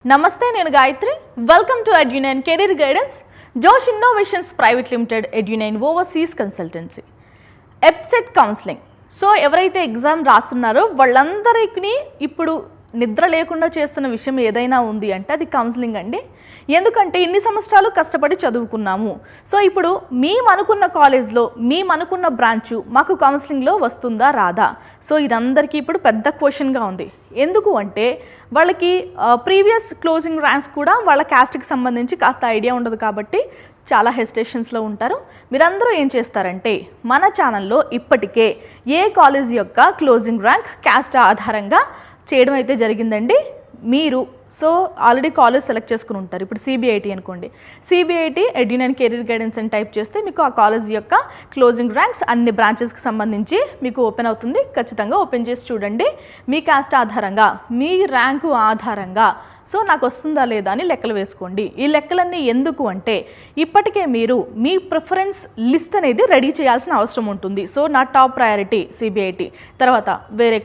నమస్తే నేను Gayatri welcome to Edunine career guidance Josh Innovations private limited Edunine overseas consultancy EAPCET counselling so ఎవరైతే exam రాస్తున్నారో వాళ్ళందరికీ ఇప్పుడు నిద్ర లేకుండా చేస్తున్న విషయం ఏదైనా ఉంది అంటే అది కౌన్సిలింగ్ అండి. ఎందుకంటే ఇన్ని సంవత్సరాలు కష్టపడి చదువుకున్నాము. సో ఇప్పుడు మేమనుకున్న కాలేజ్లో మేమనుకున్న బ్రాంచు మాకు కౌన్సిలింగ్లో వస్తుందా రాదా? సో ఇదందరికీ ఇప్పుడు పెద్ద క్వశ్చన్గా ఉంది. ఎందుకు అంటే వాళ్ళకి ప్రీవియస్ క్లోజింగ్ ర్యాంక్స్ కూడా వాళ్ళ క్యాస్ట్కి సంబంధించి కాస్త ఐడియా ఉండదు కాబట్టి చాలా హెసిటేషన్స్లో ఉంటారు. మీరందరూ ఏం చేస్తారంటే మన ఛానల్లో ఇప్పటికే ఏ కాలేజ్ యొక్క క్లోజింగ్ ర్యాంక్ క్యాస్ట్ ఆధారంగా చేయడం అయితే జరిగిందండి. మీరు సో ఆల్రెడీ కాలేజ్ సెలెక్ట్ చేసుకుని ఉంటారు. ఇప్పుడు సిబిఐటి అనుకోండి, సిబిఐటి ఎడ్యునైన్ కెరీర్ గైడెన్స్ అని టైప్ చేస్తే మీకు ఆ కాలేజ్ యొక్క క్లోజింగ్ ర్యాంక్స్ అన్ని బ్రాంచెస్కి సంబంధించి మీకు ఓపెన్ అవుతుంది. ఖచ్చితంగా ఓపెన్ చేసి చూడండి. మీ కాస్ట్ ఆధారంగా మీ ర్యాంకు ఆధారంగా సో నాకు వస్తుందా లేదా అని లెక్కలు వేసుకోండి. ఈ లెక్కలన్నీ ఎందుకు అంటే ఇప్పటికే మీరు మీ ప్రిఫరెన్స్ లిస్ట్ అనేది రెడీ చేయాల్సిన అవసరం ఉంటుంది. సో నా టాప్ ప్రయారిటీ సిబిఐటి, తర్వాత వేరే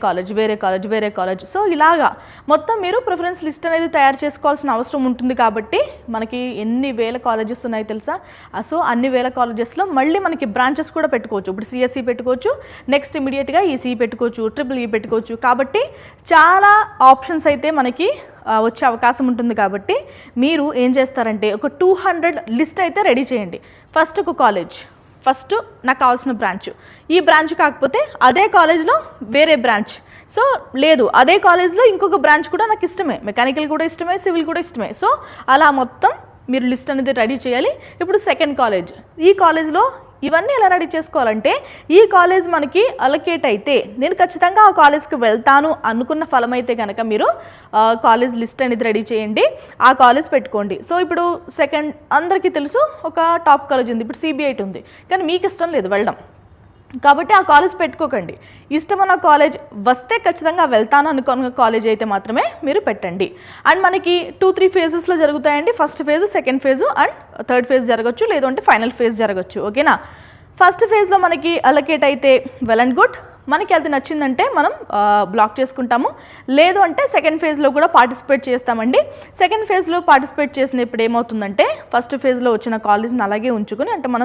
కాలేజ్ సో ఇలాగా మొత్తం మీరు ప్రిఫరెన్స్ లిస్ట్ అనేది తయారు చేసుకోవాల్సిన అవసరం ఉంటుంది. కాబట్టి మనకి ఎన్ని వేల కాలేజెస్ ఉన్నాయి తెలుసా? సో అన్ని వేల కాలేజెస్లో మళ్ళీ మనకి బ్రాంచెస్ కూడా పెట్టుకోవచ్చు. ఇప్పుడు సిఎస్సి పెట్టుకోవచ్చు, నెక్స్ట్ ఇమీడియట్గా ఈసీ పెట్టుకోవచ్చు, ట్రిపుల్ పెట్టుకోవచ్చు. కాబట్టి చాలా ఆప్షన్స్ అయితే మనకి వచ్చే అవకాశం ఉంటుంది. కాబట్టి మీరు ఏం చేస్తారంటే ఒక 200 లిస్ట్ అయితే రెడీ చేయండి. ఫస్ట్ ఒక కాలేజ్, ఫస్ట్ నాకు కావాల్సిన బ్రాంచ్, ఈ బ్రాంచ్ కాకపోతే అదే కాలేజ్లో వేరే బ్రాంచ్, సో లేదు అదే కాలేజ్లో ఇంకొక బ్రాంచ్ కూడా నాకు ఇష్టమే, మెకానికల్ కూడా ఇష్టమే, సివిల్ కూడా ఇష్టమే. సో అలా మొత్తం మీరు లిస్ట్ అనేది రెడీ చేయాలి. ఇప్పుడు సెకండ్ కాలేజ్, ఈ కాలేజ్లో ఇవన్నీ ఎలా రెడీ చేసుకోవాలంటే ఈ కాలేజ్ మనకి అలొకేట్ అయితే నేను ఖచ్చితంగా ఆ కాలేజ్కి వెళ్తాను అనుకున్న ఫలం అయితే కనుక మీరు కాలేజ్ లిస్ట్ అనేది రెడీ చేయండి, ఆ కాలేజ్ పెట్టుకోండి. సో ఇప్పుడు సెకండ్ అందరికీ తెలుసు ఒక టాప్ కాలేజ్ ఉంది, ఇప్పుడు సిబిఐటి ఉంది, కానీ మీకు ఇష్టం లేదు వెళ్ళడం, కాబట్టి ఆ కాలేజ్ పెట్టుకోకండి. ఇష్టమన్న కాలేజ్ వస్తే ఖచ్చితంగా వెళ్తాను అనుకున్న కాలేజ్ అయితే మాత్రమే మీరు పెట్టండి. అండ్ మనకి 2-3 ఫేజెస్లో జరుగుతాయండి. First phase, second phase and third phase జరగచ్చు, లేదు అంటే ఫైనల్ ఫేజ్ జరగచ్చు. ఓకేనా? ఫస్ట్ ఫేజ్లో మనకి అలొకేట్ అయితే వెల్ అండ్ గుడ్, మనకి అది నచ్చిందంటే మనం బ్లాక్ చేసుకుంటాము. లేదు అంటే సెకండ్ ఫేజ్లో కూడా పార్టిసిపేట్ చేస్తామండి. సెకండ్ ఫేజ్లో పార్టిసిపేట్ చేసినప్పుడు ఏమవుతుందంటే ఫస్ట్ ఫేజ్లో వచ్చిన కాలేజ్ని అలాగే ఉంచుకొని అంటే మనం